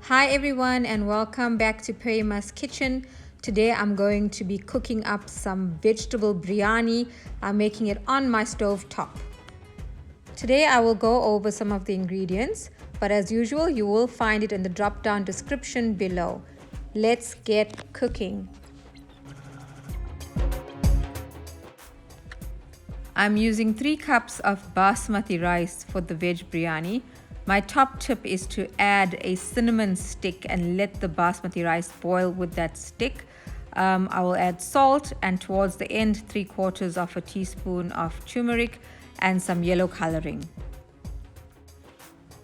Hi everyone and welcome back to Perima's kitchen. Today I'm going to be cooking up some vegetable biryani. I'm making it on my stove top. Today I will go over some of the ingredients, but as usual you will find it in the drop down description below. Let's get cooking. I'm using 3 cups of basmati rice for the veg biryani. My top tip is to add a cinnamon stick and let the basmati rice boil with that stick. I will add salt and towards the end 3/4 of a teaspoon of turmeric and some yellow coloring.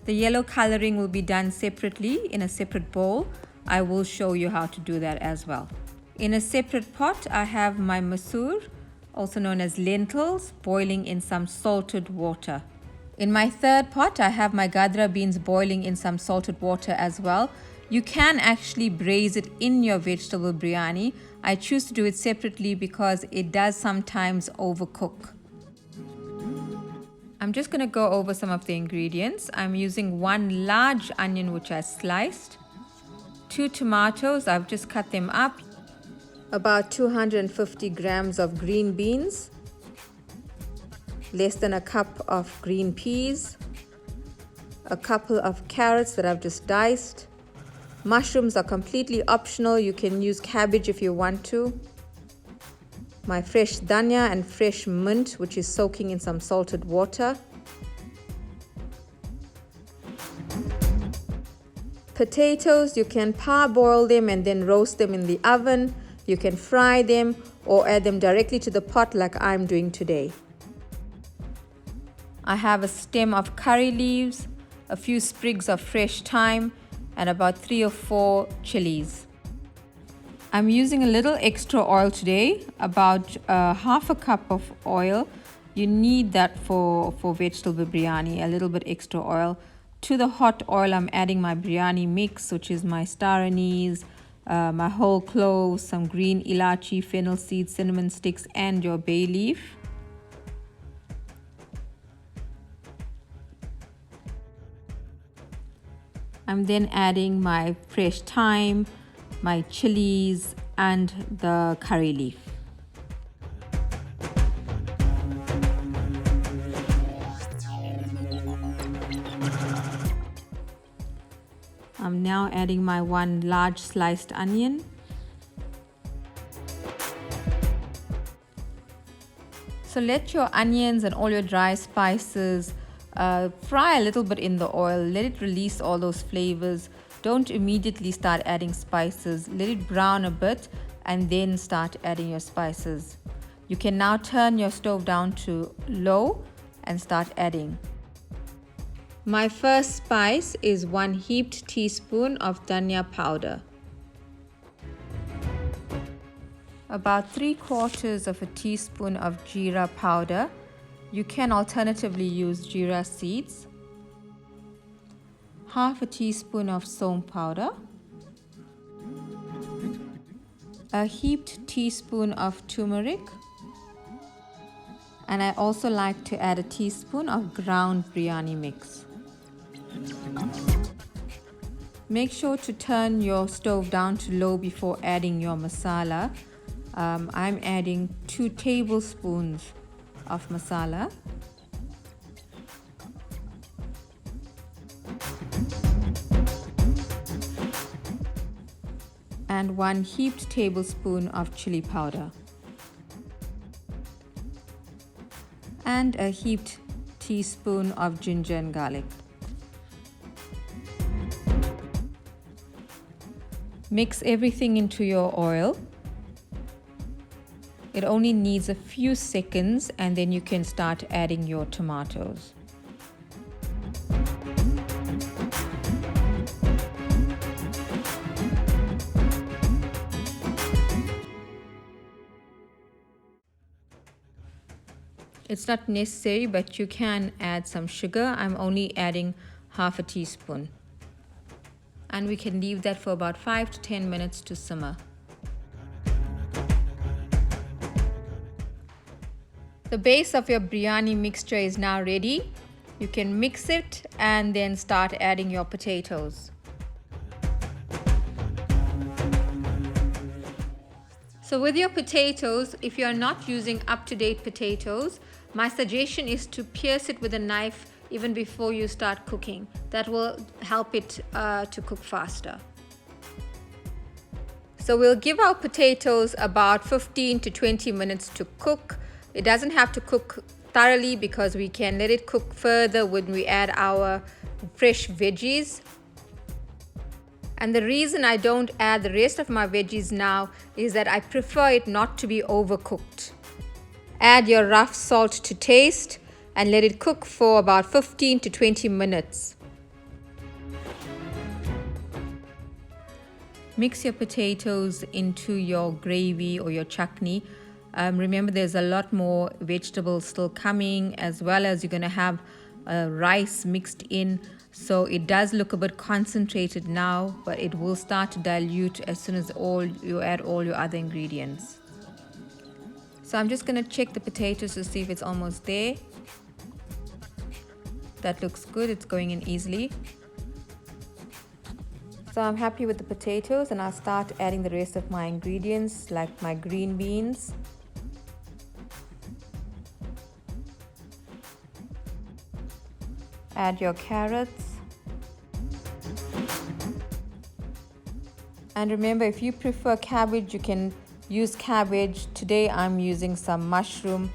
The yellow coloring will be done separately in a separate bowl. I will show you how to do that as well. In a separate pot I have my masoor, also known as lentils, boiling in some salted water. In my third pot, I have my Ghadra beans boiling in some salted water as well. You can actually braise it in your vegetable biryani. I choose to do it separately because it does sometimes overcook. I'm just going to go over some of the ingredients. I'm using 1 large onion which I sliced, 2 tomatoes, I've just cut them up, about 250 grams of green beans, less than a cup of green peas, a couple of carrots that I've just diced. Mushrooms are completely optional. You can use cabbage if you want to. My fresh dhania and fresh mint, which is soaking in some salted water. Potatoes, you can parboil them and then roast them in the oven. You can fry them or add them directly to the pot like I'm doing today. I have a stem of curry leaves, a few sprigs of fresh thyme, and about 3 or 4 chillies. I'm using a little extra oil today, about half a cup of oil. You need that for vegetable biryani, a little bit extra oil. To the hot oil, I'm adding my biryani mix, which is my star anise, my whole cloves, some green ilachi, fennel seeds, cinnamon sticks, and your bay leaf. I'm then adding my fresh thyme, my chilies, and the curry leaf. I'm now adding my 1 large sliced onion. So let your onions and all your dry spices fry a little bit in the oil. Let it release all those flavors. Don't immediately start adding spices. Let it brown a bit and then start adding your spices. You can now turn your stove down to low and start adding. My first spice is 1 heaped teaspoon of Dhania powder. About 3/4 of a teaspoon of Jeera powder. You can alternatively use Jeera seeds. Half a teaspoon of somph powder. A heaped teaspoon of turmeric. And I also like to add a teaspoon of ground biryani mix. Make sure to turn your stove down to low before adding your masala. I'm adding 2 tablespoons of masala. And 1 heaped tablespoon of chili powder. And a heaped teaspoon of ginger and garlic. Mix everything into your oil. It only needs a few seconds and then you can start adding your tomatoes. It's not necessary, but you can add some sugar. I'm only adding half a teaspoon. And we can leave that for about 5 to 10 minutes to simmer. The base of your biryani mixture is now ready. You can mix it and then start adding your potatoes. So with your potatoes, if you are not using up-to-date potatoes, my suggestion is to pierce it with a knife even before you start cooking. That will help it to cook faster. So we'll give our potatoes about 15 to 20 minutes to cook. It doesn't have to cook thoroughly because we can let it cook further when we add our fresh veggies. And the reason I don't add the rest of my veggies now is that I prefer it not to be overcooked. Add your rough salt to taste and let it cook for about 15 to 20 minutes. Mix your potatoes into your gravy or your chutney. Remember, there's a lot more vegetables still coming, as well as you're going to have rice mixed in. So it does look a bit concentrated now, but it will start to dilute as soon as you add all your other ingredients. So I'm just going to check the potatoes to see if it's almost there. That looks good. It's going in easily. So I'm happy with the potatoes, and I'll start adding the rest of my ingredients like my green beans. Add your carrots. And remember, if you prefer cabbage, you can use cabbage. Today I'm using some mushroom.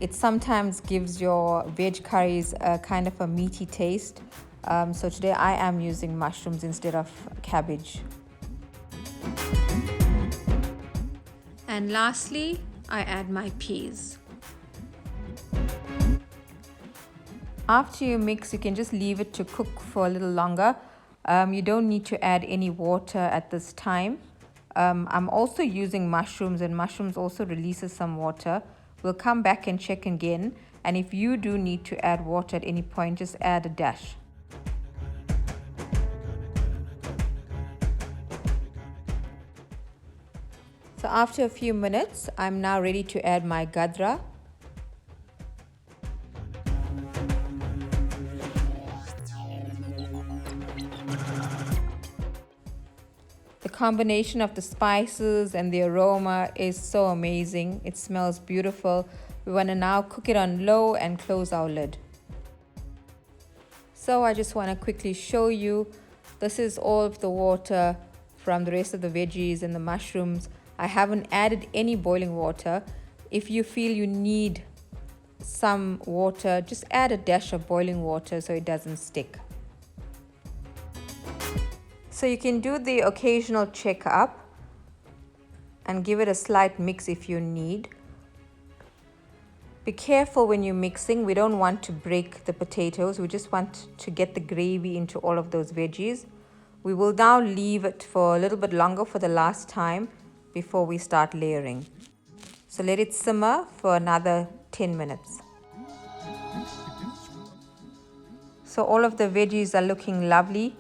It sometimes gives your veg curries a kind of a meaty taste. So today I am using mushrooms instead of cabbage. And lastly, I add my peas. After you mix, you can just leave it to cook for a little longer. You don't need to add any water at this time. I'm also using mushrooms, and mushrooms also releases some water. We'll come back and check again. And if you do need to add water at any point, just add a dash. So after a few minutes, I'm now ready to add my Ghadra. The combination of the spices and the aroma is so amazing. It smells beautiful. We want to now cook it on low and close our lid. So I just want to quickly show you. This is all of the water from the rest of the veggies and the mushrooms. I haven't added any boiling water. If you feel you need some water, just add a dash of boiling water so it doesn't stick. So you can do the occasional check up and give it a slight mix if you need. Be careful when you're mixing. We don't want to break the potatoes. We just want to get the gravy into all of those veggies. We will now leave it for a little bit longer for the last time before we start layering. So let it simmer for another 10 minutes. So all of the veggies are looking lovely.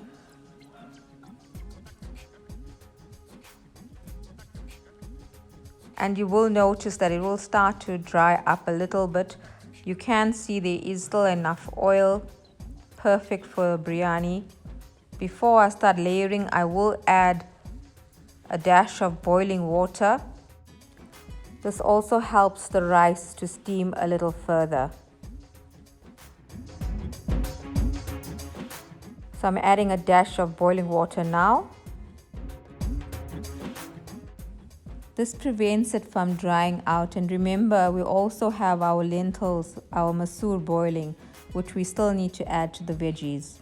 And you will notice that it will start to dry up a little bit. You can see there is still enough oil, perfect for biryani. Before I start layering, I will add a dash of boiling water. This also helps the rice to steam a little further. So I'm adding a dash of boiling water now. This prevents it from drying out, and remember, we also have our lentils, our masoor boiling, which we still need to add to the veggies.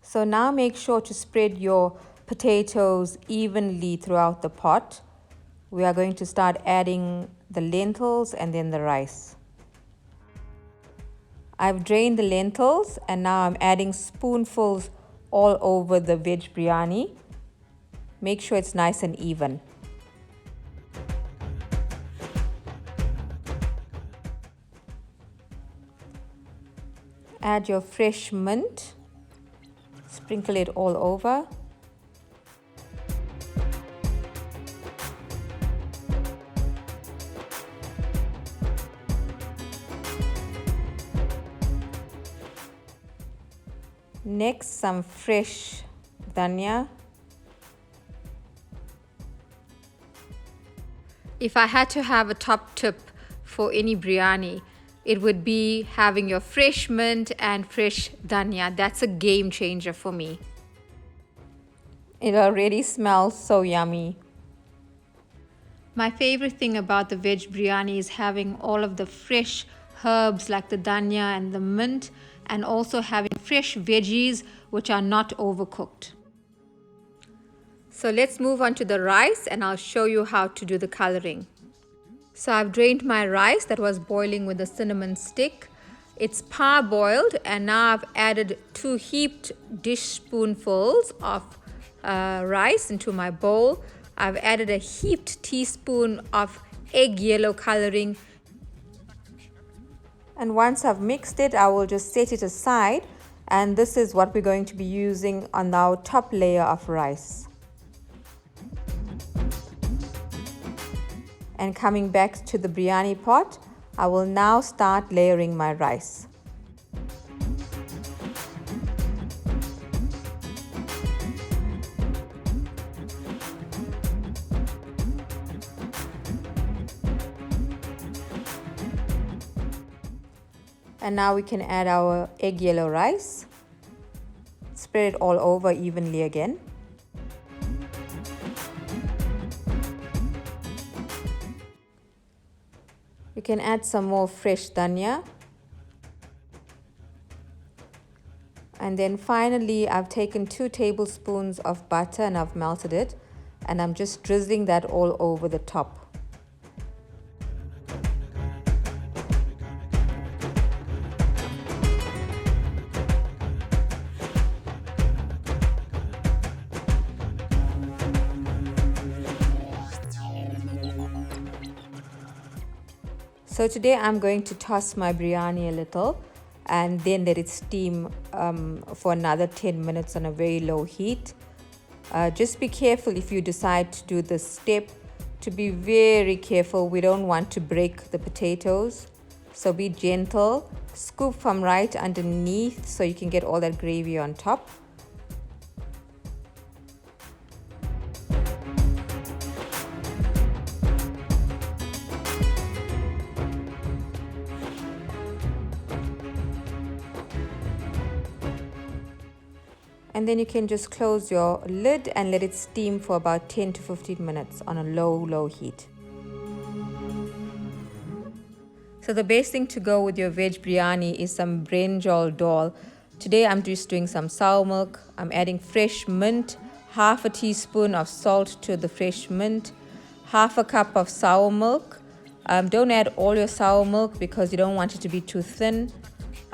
So now make sure to spread your potatoes evenly throughout the pot. We are going to start adding the lentils and then the rice. I've drained the lentils and now I'm adding spoonfuls all over the veg biryani. Make sure it's nice and even. Add your fresh mint. Sprinkle it all over. Next, some fresh dhania. If I had to have a top tip for any biryani, it would be having your fresh mint and fresh dhania. That's a game changer for me. It already smells so yummy. My favorite thing about the veg biryani is having all of the fresh herbs like the dhania and the mint, and also having fresh veggies which are not overcooked. So let's move on to the rice and I'll show you how to do the coloring. So I've drained my rice that was boiling with a cinnamon stick. It's parboiled, and now I've added 2 heaped dish spoonfuls of rice into my bowl. I've added a heaped teaspoon of egg yellow coloring. And once I've mixed it, I will just set it aside. And this is what we're going to be using on our top layer of rice. And coming back to the biryani pot, I will now start layering my rice. And now we can add our egg yellow rice. Spread it all over evenly again. You can add some more fresh dhania. And then finally, I've taken 2 tablespoons of butter and I've melted it. And I'm just drizzling that all over the top. So today I'm going to toss my biryani a little and then let it steam for another 10 minutes on a very low heat. Just be careful if you decide to do this step, to be very careful. We don't want to break the potatoes, so be gentle. Scoop from right underneath so you can get all that gravy on top. And then you can just close your lid and let it steam for about 10 to 15 minutes on a low heat. So the best thing to go with your veg biryani is some brinjal dal. Today I'm just doing some sour milk. I'm adding fresh mint, half a teaspoon of salt to the fresh mint, half a cup of sour milk. Don't add all your sour milk because you don't want it to be too thin.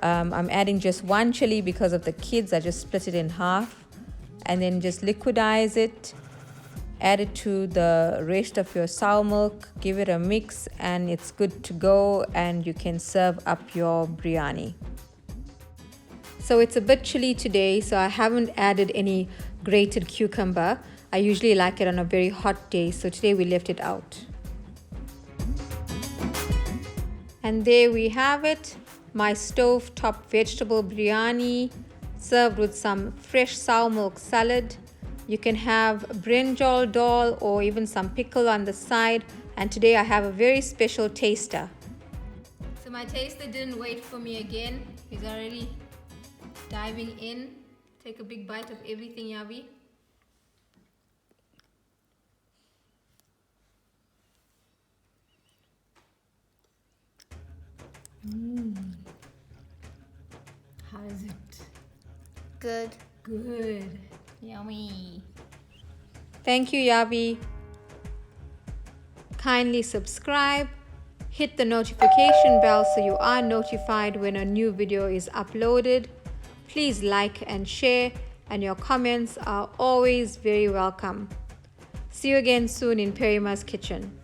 I'm adding just 1 chili because of the kids. I just split it in half and then just liquidize it. Add it to the rest of your sour milk, give it a mix, and it's good to go, and you can serve up your biryani. So it's a bit chilly today, so I haven't added any grated cucumber. I usually like it on a very hot day, so today we left it out. And there we have it. My stove-top vegetable biryani served with some fresh sour milk salad. You can have brinjal dal or even some pickle on the side. And today I have a very special taster. So my taster didn't wait for me again. He's already diving in. Take a big bite of everything, Yabi. How is it? Good. Good. Yummy. Thank you, Yabi. Kindly subscribe. Hit the notification bell so you are notified when a new video is uploaded. Please like and share, and your comments are always very welcome. See you again soon in Perima's kitchen.